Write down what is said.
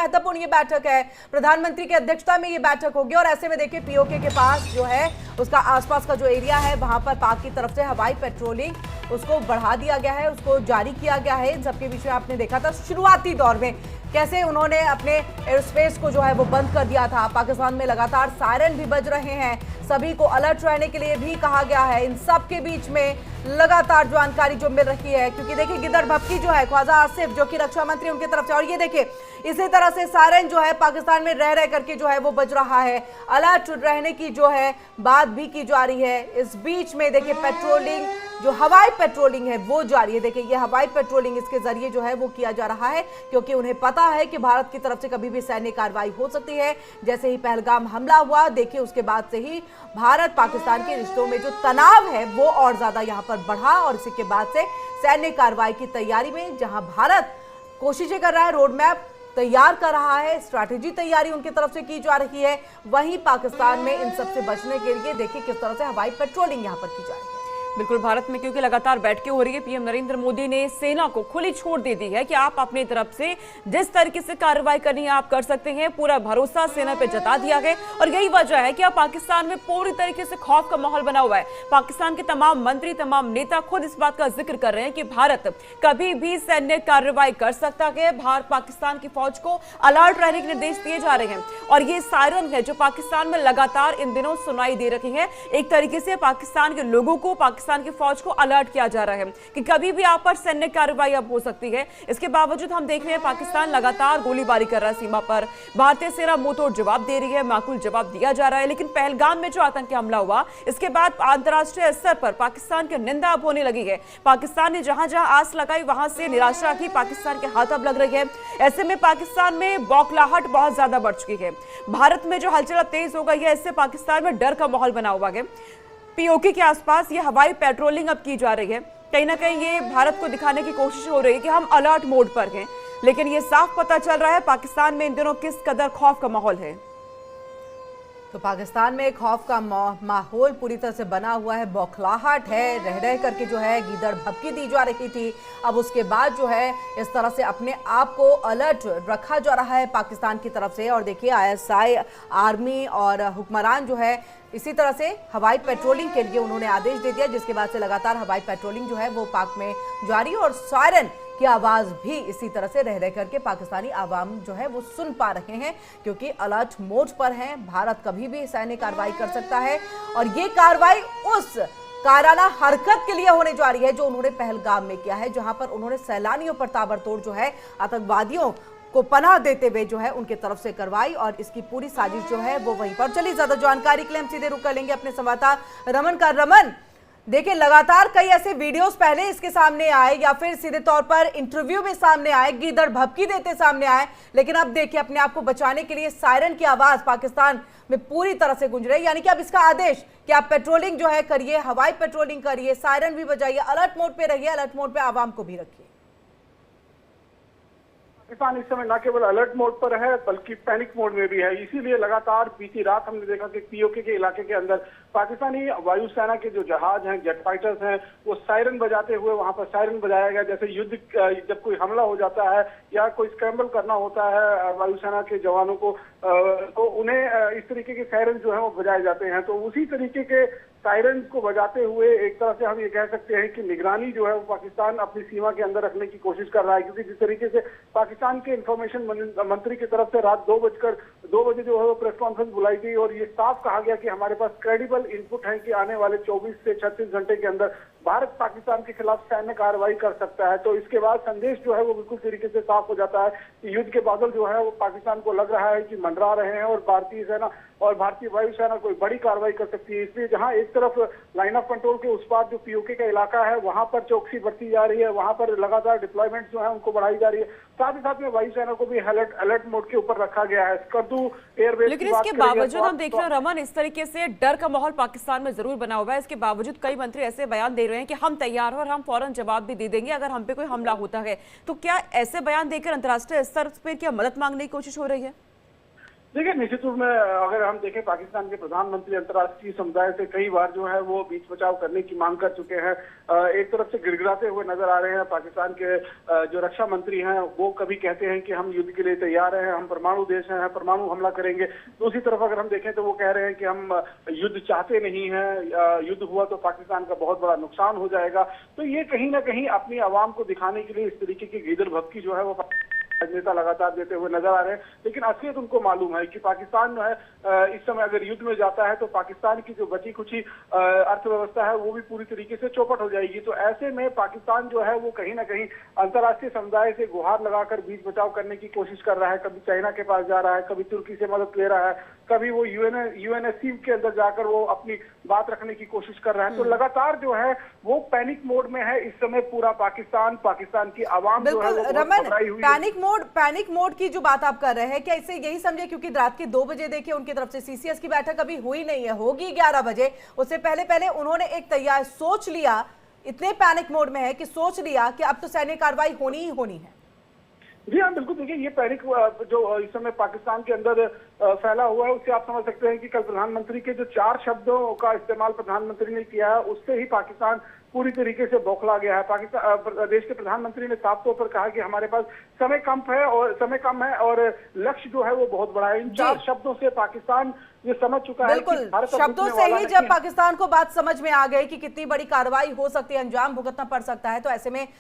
महत्वपूर्ण ये बैठक है, प्रधानमंत्री की अध्यक्षता में ये बैठक होगी और ऐसे में देखिए पीओके के पास जो है उसका आसपास का जो एरिया है वहां पर पाक की तरफ से हवाई पेट्रोलिंग उसको बढ़ा दिया गया है, उसको जारी किया गया है। इन सबके बीच में आपने देखा था शुरुआती दौर में कैसे उन्होंने अपने एयर स्पेस को जो है वो बंद कर दिया था। पाकिस्तान में लगातार सायरन भी बज रहे हैं, सभी को अलर्ट रहने के लिए भी कहा गया है। इन सब के बीच में लगातार जानकारी जो मिल रही है, क्योंकि देखिए गिदड़ भपकी जो है ख्वाजा आसिफ जो कि रक्षा मंत्री उनकी तरफ से, और ये देखिए इसी तरह से सायरन जो है पाकिस्तान में रह करके जो है वो बज रहा है, अलर्ट रहने की जो है बात भी की जा रही है। इस बीच में देखिए पेट्रोलिंग जो हवाई पेट्रोलिंग है वो जारी है। देखिए ये हवाई पेट्रोलिंग इसके जरिए जो है वो किया जा रहा है, क्योंकि उन्हें पता है कि भारत की तरफ से कभी भी सैन्य कार्रवाई हो सकती है। जैसे ही पहलगाम हमला हुआ देखिए उसके बाद से ही भारत पाकिस्तान के रिश्तों में जो तनाव है वो और ज्यादा यहाँ पर बढ़ा और इसी के बाद से सैन्य कार्रवाई की तैयारी में जहां भारत कोशिशें कर रहा है, रोड मैप तैयार कर रहा है, स्ट्रैटेजी तैयारी उनकी तरफ से की जा रही है, वहीं पाकिस्तान में इन सब से बचने के लिए देखिए किस तरह से हवाई पेट्रोलिंग यहां पर की जा रही है। बिल्कुल, भारत में क्योंकि लगातार बैठकें हो रही है, पीएम नरेंद्र मोदी ने सेना को खुली छूट दे दी है कि आप अपनी तरफ से जिस तरीके से कार्रवाई करनी है आप कर सकते हैं। पूरा भरोसा सेना पे जता दिया है और यही वजह है कि अब पाकिस्तान में पूरी तरीके से खौफ का माहौल बना हुआ है। पाकिस्तान के तमाम मंत्री, तमाम नेता खुद इस बात का जिक्र कर रहे हैं कि भारत कभी भी सैन्य कार्रवाई कर सकता है। भारत पाकिस्तान की फौज को अलर्ट रहने के निर्देश दिए जा रहे हैं और ये सायरन है जो पाकिस्तान में लगातार इन दिनों सुनाई दे रही है। एक तरीके से पाकिस्तान के लोगों को, पाकिस्तान की फौज को अलर्ट किया जा रहा है कि कभी भी आप पर सैन्य कार्रवाई अब हो सकती है। इसके बावजूद हम देख रहे हैं पाकिस्तान लगातार गोलीबारी कर रहा है सीमा पर, भारतीय सेना मुंहतोड़ जवाब दे रही है, माकूल जवाब दिया जा रहा है। लेकिन पहलगाम में जो आतंकी हमला हुआ इसके बाद अंतर्राष्ट्रीय स्तर पर पाकिस्तान की निंदा अब होने लगी है। पाकिस्तान ने जहां जहां आस लगाई वहां से निराशा की पाकिस्तान के हाथ अब लग रही है। ऐसे में पाकिस्तान में बौखलाहट बहुत ज्यादा बढ़ चुकी है। भारत में जो हलचल अब तेज हो गई है, इससे पाकिस्तान में डर का माहौल बना हुआ है। पीओके के आसपास ये हवाई पेट्रोलिंग अब की जा रही है। कहीं ना कहीं ये भारत को दिखाने की कोशिश हो रही है कि हम अलर्ट मोड पर हैं, लेकिन ये साफ पता चल रहा है पाकिस्तान में इन दिनों किस कदर खौफ का माहौल है। तो पाकिस्तान में खौफ का माहौल पूरी तरह से बना हुआ है, बौखलाहट है, रह करके जो है गीदड़ भपकी दी जा रही थी। अब उसके बाद जो है इस तरह से अपने आप को अलर्ट रखा जा रहा है पाकिस्तान की तरफ से। और देखिए आईएसआई, आर्मी और हुक्मरान जो है इसी तरह से हवाई पेट्रोलिंग के लिए उन्होंने आदेश दे दिया, जिसके बाद से लगातार हवाई पेट्रोलिंग जो है वो पाक में जारी और सायरन की आवाज भी इसी तरह से रह करके पाकिस्तानी आवाम जो है वो सुन पा रहे हैं, क्योंकि अलर्ट मोड पर हैं। भारत कभी भी सैन्य कार्रवाई कर सकता है और ये कार्रवाई उस काराना हरकत के लिए होने जा रही है जो उन्होंने पहलगाम में किया है, जहां पर उन्होंने सैलानियों पर ताबड़तोड़ जो है आतंकवादियों को पनाह देते हुए जो है उनके तरफ से करवाई और इसकी पूरी साजिश जो है वो वहीं पर चली। ज्यादा जानकारी के लिए हम सीधे रुक कर लेंगे अपने संवाददाता रमन का। रमन, देखिए लगातार कई ऐसे वीडियोस पहले इसके सामने आए या फिर सीधे तौर पर इंटरव्यू में सामने आए, गीदड़ भपकी देते सामने आए, लेकिन अब देखिए अपने आप को बचाने के लिए सायरन की आवाज पाकिस्तान में पूरी तरह से गूंज रही है। यानी कि अब इसका आदेश कि आप पेट्रोलिंग जो है करिए, हवाई पेट्रोलिंग करिए, सायरन भी बजाइए, अलर्ट मोड पे रहिए, अलर्ट मोड पे आवाम को भी रखिए। पाकिस्तान इस समय न केवल अलर्ट मोड पर है बल्कि पैनिक मोड में भी है। इसीलिए लगातार बीती रात हमने देखा कि पीओके के इलाके के अंदर पाकिस्तानी वायुसेना के जो जहाज हैं, जेट फाइटर्स हैं, वो सायरन बजाते हुए वहां पर सायरन बजाया गया। जैसे युद्ध जब कोई हमला हो जाता है या कोई स्क्रैम्बल करना होता है वायुसेना के जवानों को, तो उन्हें इस तरीके के सायरन जो है वो बजाए जाते हैं। तो उसी तरीके के सायरन को बजाते हुए एक तरह से हम ये कह सकते हैं कि निगरानी जो है वो पाकिस्तान अपनी सीमा के अंदर रखने की कोशिश कर रहा है, क्योंकि जिस तरीके से पाकिस्तान के इंफॉर्मेशन मंत्री की तरफ से रात 2 बजे जो है वो प्रेस कॉन्फ्रेंस बुलाई गई और ये साफ कहा गया कि हमारे पास क्रेडिबल इनपुट है कि आने वाले 24 से 36 घंटे के अंदर भारत पाकिस्तान के खिलाफ सैन्य कार्रवाई कर सकता है। तो इसके बाद संदेश जो है वो बिल्कुल तरीके से साफ हो जाता है कि युद्ध के बादल जो है वो पाकिस्तान को लग रहा है कि मंडरा रहे हैं और भारतीय सेना और भारतीय वायुसेना कोई बड़ी कार्रवाई कर सकती है। इसलिए जहां एक तरफ लाइन ऑफ कंट्रोल के उस पार जो पीओके का इलाका है वहां पर चौकसी बढ़ती जा रही है, वहां पर लगातार डिप्लॉयमेंट जो है उनको बढ़ाई जा रही है, साथ ही साथ में वायुसेना को भी अलर्ट मोड के ऊपर रखा गया है। स्कर्दू एयरबेस, लेकिन इसके बावजूद हम देख रहे हैं रमन, इस तरीके से डर का माहौल पाकिस्तान में जरूर बना हुआ है। इसके बावजूद कई मंत्री ऐसे बयान दे रहे हैं कि हम तैयार हैं और हम फौरन जवाब भी दे देंगे अगर हम पे कोई हमला होता है। तो क्या ऐसे बयान देकर अंतर्राष्ट्रीय स्तर पर क्या मदद मांगने की कोशिश हो रही है? देखिए, निश्चित रूप में अगर हम देखें, पाकिस्तान के प्रधानमंत्री अंतर्राष्ट्रीय समुदाय से कई बार जो है वो बीच बचाव करने की मांग कर चुके हैं। एक तरफ से गिड़गिड़ाते हुए नजर आ रहे हैं। पाकिस्तान के जो रक्षा मंत्री हैं वो कभी कहते हैं कि हम युद्ध के लिए तैयार हैं, हम परमाणु देश हैं, परमाणु हमला करेंगे। दूसरी तरफ अगर हम देखें तो वो कह रहे हैं कि हम युद्ध चाहते नहीं हैं, युद्ध हुआ तो पाकिस्तान का बहुत बड़ा नुकसान हो जाएगा। तो ये कहीं ना कहीं अपनी आवाम को दिखाने के लिए इस तरीके की गीदड़ भभकी जो है वो नेता लगातार देते हुए नजर आ रहे हैं। लेकिन असलियत उनको मालूम है कि पाकिस्तान जो है इस समय अगर युद्ध में जाता है तो पाकिस्तान की जो बची खुची अर्थव्यवस्था है वो भी पूरी तरीके से चौपट हो जाएगी। तो ऐसे में पाकिस्तान जो है वो कहीं ना कहीं अंतर्राष्ट्रीय समुदाय से गुहार लगाकर बीच बचाव करने की कोशिश कर रहा है। कभी चाइना के पास जा रहा है, कभी तुर्की से मदद ले रहा है, कभी वो यूएनएससी के अंदर जाकर वो अपनी बात रखने की कोशिश कर रहा है। तो लगातार जो है वो पैनिक मोड में है इस समय पूरा पाकिस्तान की आवाम जो है वो बहुत घबराई हुई है। पैनिक मोड की जो बात आप कर रहे हैं, क्या इसे यही समझे क्योंकि रात के 2 बजे देखिए उनकी तरफ से सीसीएस की बैठक अभी हुई नहीं है, होगी 11 बजे। उससे पहले उन्होंने एक तैयार सोच लिया, इतने पैनिक मोड में है कि सोच लिया कि अब तो सैन्य कार्रवाई होनी ही होनी है। जी हाँ, बिल्कुल। देखिए, ये पैनिक जो इस समय पाकिस्तान के अंदर फैला हुआ है उससे आप समझ सकते हैं कि कल प्रधानमंत्री के जो 4 शब्दों का इस्तेमाल प्रधानमंत्री ने किया है उससे ही पाकिस्तान पूरी तरीके से बौखला गया है। पाकिस्तान देश के प्रधानमंत्री ने साफ तौर पर कहा कि हमारे पास समय कम है और लक्ष्य जो है वो बहुत बड़ा है। इन 4 शब्दों से पाकिस्तान ये समझ चुका है कि भारत शब्दों से ही जब पाकिस्तान को बात समझ में आ गई कि कितनी बड़ी कार्रवाई हो सकती है, अंजाम भुगतना पड़ सकता है, तो ऐसे में